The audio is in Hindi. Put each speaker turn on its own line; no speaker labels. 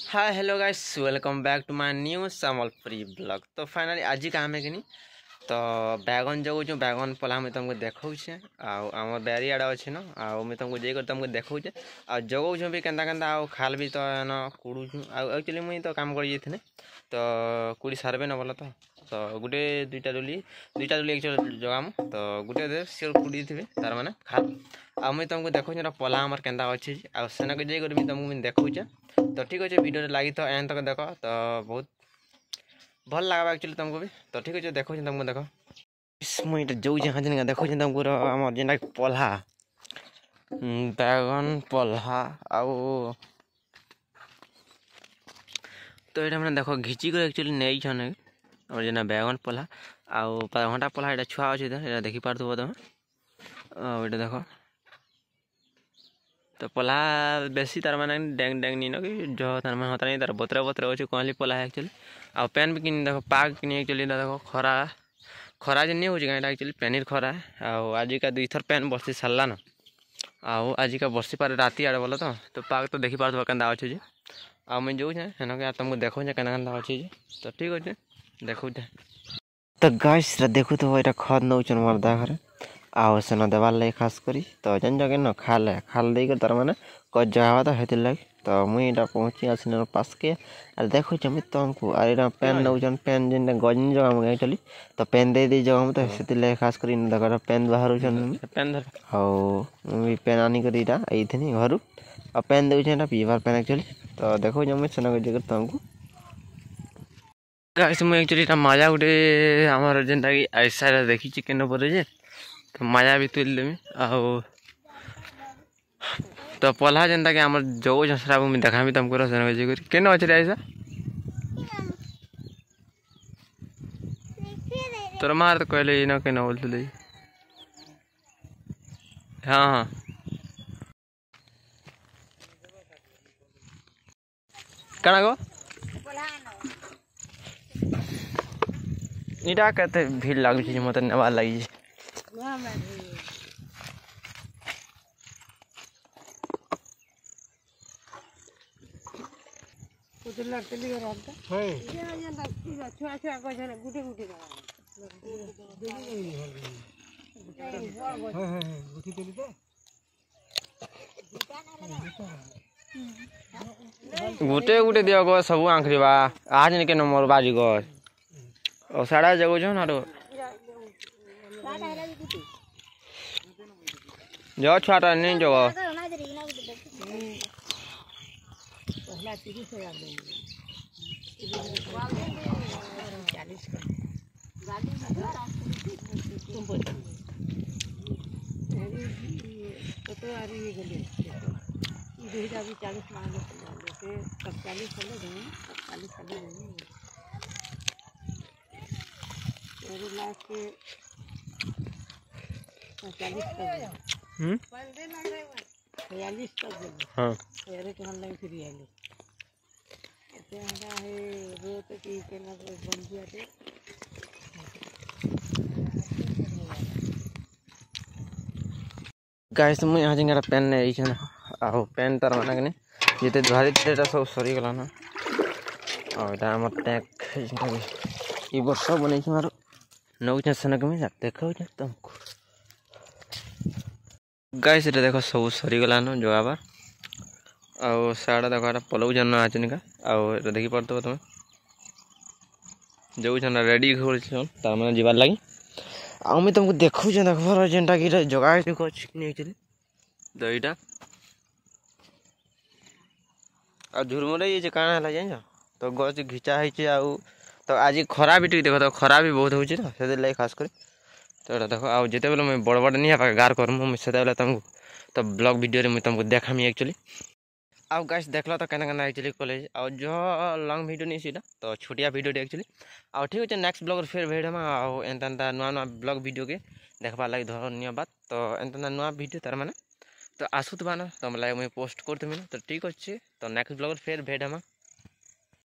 Hi hello guys welcome back to my new Sambalpuri blog. तो फाइनली आज काम है कि तो बैगन जगो बैगन पला मुझे तुमको देखौचे आम बारी आड़े अच्छे न मुझे तुमको जाकर तुमको देखौचे जगौ भी केन्ता केन्ता खाल भी तो न कुड़ुछु एक्चुअली मुझे तो काम कर तो कुड़ी सारबे न बोला तो गोटे दुईटा डुली एक्चुअली जगाम तो गोटे दे सिर कुड़ी थे तार मैंने खाल मुझे तुमको देखौचे पला आमर केन्ता अच्छे सेनाक जाकर भी तुमको देखौचे। तो ठीक अच्छे वीडियो लगी तो एंड तक देख तो बहुत भल लगा एक्चुअली तुमको भी। तो ठीक अच्छे देखो तुमको देख मुझे जो जहाँ देखो तुमको आम जेनटा पल्हा बैगन पल्हा आउ तो ये मैंने देख घिचिक एक्चुअली नहीं छन और जेना बैगन पल्हा आउ घंटा पल्हा ये छुआ अच्छे देखी पार्थ तुम ये देख तो पला बेसी तार माने डेंग डेंग नीन कि जो तार माने होता नहीं तार बतरे बतरे अच्छे कहली पला है एक्चुअली आ पेन भी किन देखो पाग किन एक्चुअली देखो खरा खरा जे नहीं हो एक्चुअली पेनिर खरा आज का दुई थर पेन बसी सारा न आज का बसी पारे राति आड़े बोल तो पाग तो देखी पार्थ केन्ता अच्छे मुझे जो है तुमको देखो केना केन्ता अच्छे तो ठीक अच्छे देखो तो गाइस देखो तो ये खद नौ मर्दा घर आउ सेन देवार लगे खास करी तो जान जगह न खाल देकर तार माने कच जगह तो हेतिर लगे तो मुई पहुँची आसन पास के और देखो जमी तुमको और पेन नौन पेन जेन गजनी जगह एक्चुअली तो पेन दे दी जगह तो से लगे खास कर देख पेन बाहर पेन पेन आनिक आई घर और पेन दे पीबार पेन एक्चुअली तो देखो जमी सेना जगह तुमको गाइस मुझे एक्चुअली मजा गोटे आमर जेनटा कि ऐसा देखी केन पर तो माया भी तुल देमी तो पल्हा जेनता कि आम जो झसरा मुझे देखा तुमको केन अच्छे ऐसा तोर मार तो कहले न केन बोलते हाँ हाँ कण गो इटा कहते भीड़ लगे मत नेबार लगी गुटे गुटे दिया गो सब आंखरी बा आज नहीं के मोर बाजी गो और साड़ा जगो जो ना जो छुआटा नहीं जो हाँ गाइस मुझे यहाँ जिंगा पेन नहीं आउ पेन तार माने जिते धरी सब सरी गला ना और आम टैंक ये वर्ष बन मार नौ सेनक में देखो तुमको गाइस देख सब सरीगला न जगाबार आउ साड़ा देख पलौ जन आचनिका आउ देखी पार्थ तुम जो रेडी तार मैंने जीवार लगी मुझे तुमको देखो देखबार जेनटा कि जगह एक्चुअली तो यहाँ आ झुरमुरे ये काण है जान तो गच घिचा है आउ तो आज खरा भी देख तो खरा भी बहुत हो खास कर तो ये देख आउ जिते बेले मुझे बड़ बड़ नहीं गार करमु से तुमको तो ब्लॉग वीडियो मुझे तुमको देखामी एक्चुअली आउ गाइस देखल तो केना एक्चुअली कॉलेज आउ जो लॉन्ग वीडियो नहीं सीधा तो छोटिया वीडियो एक्चुअली आउ ठीक अच्छे नेक्स्ट ब्लॉग फिर भेड़ आउ एंता नुआ नुआ ब्लॉग वीडियो के देखबार लगे धन्यवाद। तो एंता नुआ वीडियो तार माने तो आसुत बाना तो लगे मुझे पोस्ट करते तो ठीक अच्छे तो नेक्स्ट ब्लॉग फिर भेड़